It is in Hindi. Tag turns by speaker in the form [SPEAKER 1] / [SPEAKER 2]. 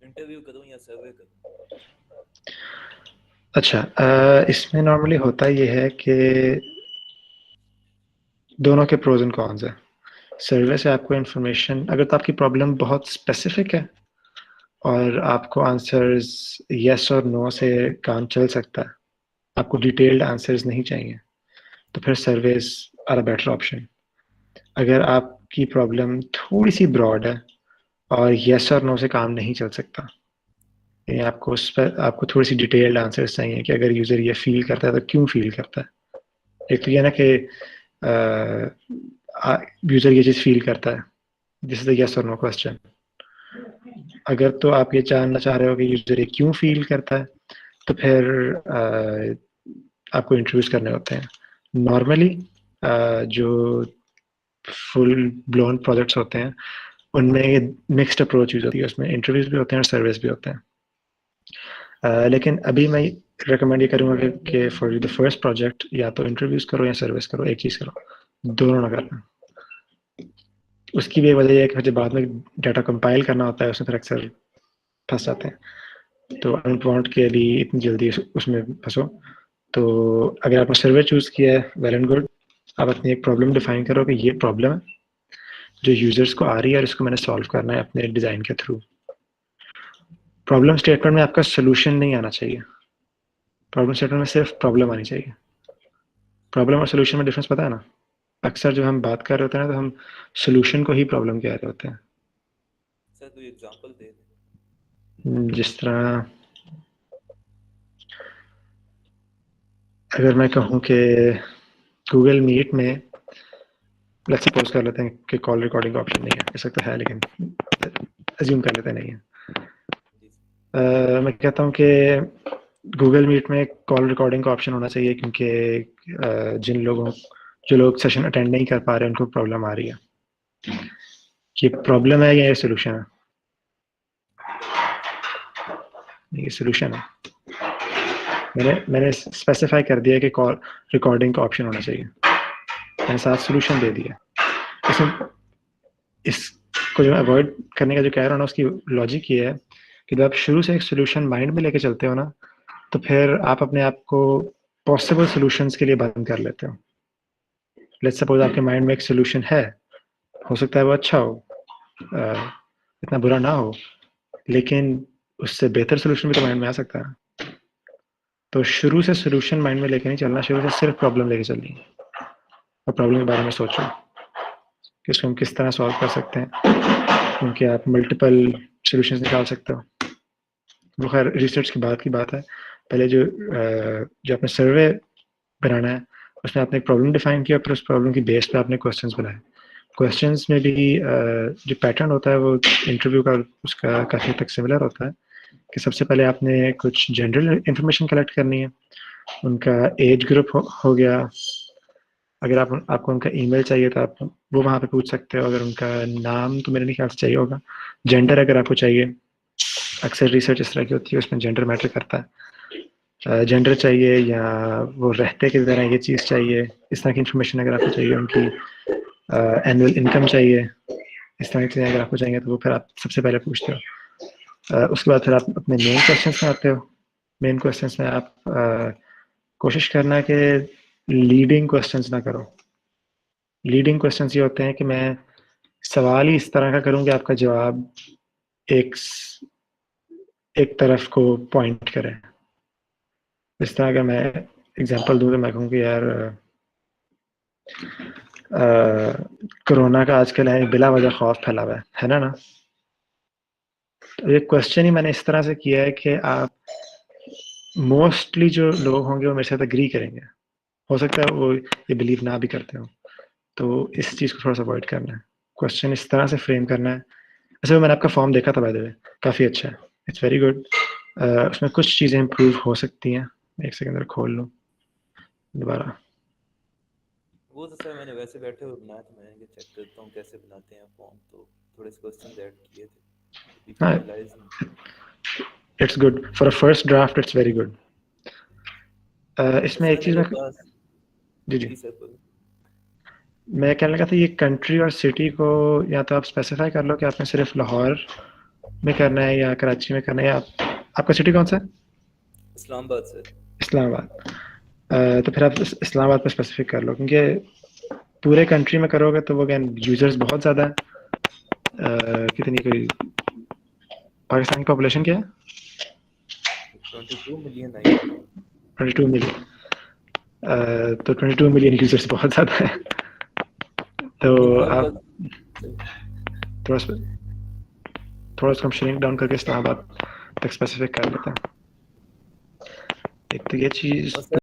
[SPEAKER 1] इंटरव्यू करूँ या सर्वे करूँ?
[SPEAKER 2] अच्छा, इसमें नॉर्मली होता ये है कि दोनों के प्रोज एंड कॉन्स हैं। सर्वे से आपको इन्फॉर्मेशन, अगर तो आपकी प्रॉब्लम बहुत स्पेसिफिक है और आपको आंसर्स यस और नो से काम चल सकता है, आपको डिटेल्ड आंसर्स नहीं चाहिए, तो फिर surveys are a better option. अगर आपकी प्रॉब्लम थोड़ी सी ब्रॉड है और यस और नो से काम नहीं चल सकता, यानी आपको थोड़ी सी डिटेल्ड आंसर्स चाहिए कि अगर यूज़र ये फील करता है तो क्यों फील करता है। एक तो ये ना कि यूज़र ये चीज़ फील करता है, दिस इज द यस और नो क्वेश्चन। अगर तो आप ये जानना चाह रहे हो कि यूज़र ये क्यों फील करता है, तो फिर आपको इंट्रोड्यूस करने होते हैं। नॉर्मली जो फुल ब्लोन प्रोजेक्ट्स होते हैं उनमें मिक्स्ड अप्रोच यूज होती है, उसमें इंटरव्यूज भी होते हैं और सर्विस भी होते हैं। लेकिन अभी मैं रिकमेंड ये करूँगा कि फॉर द फर्स्ट प्रोजेक्ट या तो इंटरव्यूज करो या सर्विस करो, एक चीज़ करो, दोनों ना करना। उसकी भी वजह है कि जब बाद में डाटा कंपाइल करना होता है उसमें फिर अक्सर फंस जाते हैं। तो अनवांट के लिए इतनी जल्दी उसमें फंसो, तो अगर आपने सर्वे चूज़ किया है, वेल एंड गुड। आप अपनी एक प्रॉब्लम डिफाइन करो कि ये प्रॉब्लम है जो यूजर्स को आ रही है और इसको मैंने सॉल्व करना है अपने डिज़ाइन के थ्रू। प्रॉब्लम स्टेटमेंट में आपका सोल्यूशन नहीं आना चाहिए, प्रॉब्लम स्टेटमेंट में सिर्फ प्रॉब्लम आनी चाहिए। प्रॉब्लम और सोल्यूशन में डिफरेंस पता है ना? अक्सर जब हम बात कर रहे होते हैं ना, तो हम सोल्यूशन को ही प्रॉब्लम कह रहे होते हैं।
[SPEAKER 1] सर कोई एग्जांपल दे दे।
[SPEAKER 2] जिस तरह अगर मैं कहूँ कि गूगल मीट में लेट्स सपोज कर लेते हैं कि कॉल रिकॉर्डिंग का ऑप्शन नहीं है, ऐसा तो है लेकिन अज्यूम कर लेते नहीं है।
[SPEAKER 1] जी सर।
[SPEAKER 2] मैं कहता हूँ कि गूगल मीट में कॉल रिकॉर्डिंग का ऑप्शन होना चाहिए, क्योंकि जो लोग सेशन अटेंड नहीं कर पा रहे हैं उनको प्रॉब्लम आ रही है। ये प्रॉब्लम है या ये सोल्यूशन है?
[SPEAKER 1] प्रॉब्लम है सर।
[SPEAKER 2] ये सोल्यूशन है। मैंने स्पेसिफाई कर दिया कि कॉल रिकॉर्डिंग का ऑप्शन होना चाहिए, मैंने साथ सोल्यूशन दे दिया। इसमें इसको जो अवॉइड करने का जो कह रहा हूँ ना, उसकी लॉजिक ये है कि जब आप शुरू से एक सोल्यूशन माइंड में लेके चलते हो ना, तो फिर आप अपने आप को पॉसिबल सॉल्यूशंस के लिए बंद कर लेते हो। लेट्स सपोज आपके माइंड में एक सोल्यूशन है, हो सकता है वो अच्छा हो, इतना बुरा ना हो, लेकिन उससे बेहतर सोल्यूशन भी तो माइंड में आ सकता है। तो शुरू से सोल्यूशन माइंड में लेके नहीं चलना, शुरू से सिर्फ प्रॉब्लम लेके चलनी है और प्रॉब्लम के बारे में सोचो कि इसको हम किस तरह सॉल्व कर सकते हैं, क्योंकि आप मल्टीपल सोल्यूशंस निकाल सकते हो। वो खैर रिसर्च की बात है। पहले जो आपने सर्वे बनाना है, उसमें आपने एक प्रॉब्लम डिफाइन किया, फिर उस प्रॉब्लम की बेस पे आपने क्वेश्चंस बनाए। क्वेश्चंस में भी जो पैटर्न होता है वो इंटरव्यू का उसका काफ़ी हद तक सिमिलर होता है, कि सबसे पहले आपने कुछ जनरल इंफॉर्मेशन कलेक्ट करनी है। उनका एज ग्रुप हो गया, अगर आपको उनका ईमेल चाहिए तो आप वो वहाँ पे पूछ सकते हो, अगर उनका नाम तो मेरे नहीं ख्याल से चाहिए होगा। जेंडर अगर आपको चाहिए, अक्सर रिसर्च इस तरह की होती है उसमें जेंडर मैटर करता है। जेंडर चाहिए या वो रहते किस तरह ये चीज़ चाहिए, इस तरह की इन्फॉर्मेशन अगर आपको चाहिए, उनकी एनुअल इनकम चाहिए, इस तरह की चीज़ें अगर आपको चाहिए तो वो फिर आप सबसे पहले पूछते हो। उसके बाद फिर आप अपने मेन क्वेश्चंस में आते हो। मेन क्वेश्चंस में आप कोशिश करना है कि लीडिंग क्वेश्चंस ना करो। लीडिंग क्वेश्चंस ये होते हैं कि मैं सवाल ही इस तरह का करूं कि आपका जवाब एक एक तरफ को पॉइंट करे। इस तरह का मैं एग्जांपल दूं तो मैं कहूँ कि यार कोरोना का आजकल है बिला वजह खौफ फैला हुआ है ना ना। तो ये क्वेश्चन ही मैंने इस तरह से किया है कि आप मोस्टली जो लोग होंगे वो मेरे साथ एग्री करेंगे, हो सकता है वो ये बिलीव ना भी करते हो। तो इस चीज़ को थोड़ा सा अवॉइड करना है, क्वेश्चन इस तरह से फ्रेम करना है। वैसे मैंने आपका फॉर्म देखा था बाय द वे, काफ़ी अच्छा है, इट्स वेरी गुड। उसमें कुछ चीज़ें इम्प्रूव हो सकती हैं। एक सेकंड खोल लूँ दोबारा।
[SPEAKER 1] वो तो सर मैंने वैसे बैठे हुए बनाया था, मैंने चेक करता हूँ कैसे बनाते हैं फॉर्म, तो थोड़े से क्वेश्चन ऐड किए थे, अभी
[SPEAKER 2] हाँ,
[SPEAKER 1] फाइनलाइज नहीं किया।
[SPEAKER 2] It's good for a first draft, it's very good. इसमें
[SPEAKER 1] वैसे ना
[SPEAKER 2] एक चीज़
[SPEAKER 1] मेरे
[SPEAKER 2] में
[SPEAKER 1] पास।
[SPEAKER 2] जी जी,
[SPEAKER 1] जी सर बोलो।
[SPEAKER 2] मैं कहने लगा था ये कंट्री और सिटी को या तो आप स्पेसिफाई कर लो कि आपने सिर्फ लाहौर में करना है या कराची में करना है, या आपका सिटी कौन सा है?
[SPEAKER 1] इस्लामाबाद से।
[SPEAKER 2] इस्लामाबाद। तो फिर आप इस्लामाबाद पर स्पेसिफिक कर लो, क्योंकि पूरे कंट्री में करोगे तो वो अगेन यूजर्स बहुत ज़्यादा है। कितनी कोई पाकिस्तान की पॉपुलेशन क्या है?
[SPEAKER 1] 22 मिलियन आई थी।
[SPEAKER 2] 22 मिलियन। तो 22 मिलियन यूजर्स बहुत ज़्यादा है। तो आप
[SPEAKER 1] सही।
[SPEAKER 2] थोड़ा थोड़ा उसको हम श्रिंक डाउन करके इस्लामाबाद तक स्पेसिफिक कर लेते हैं। एक तो ये चीज़।
[SPEAKER 1] और सर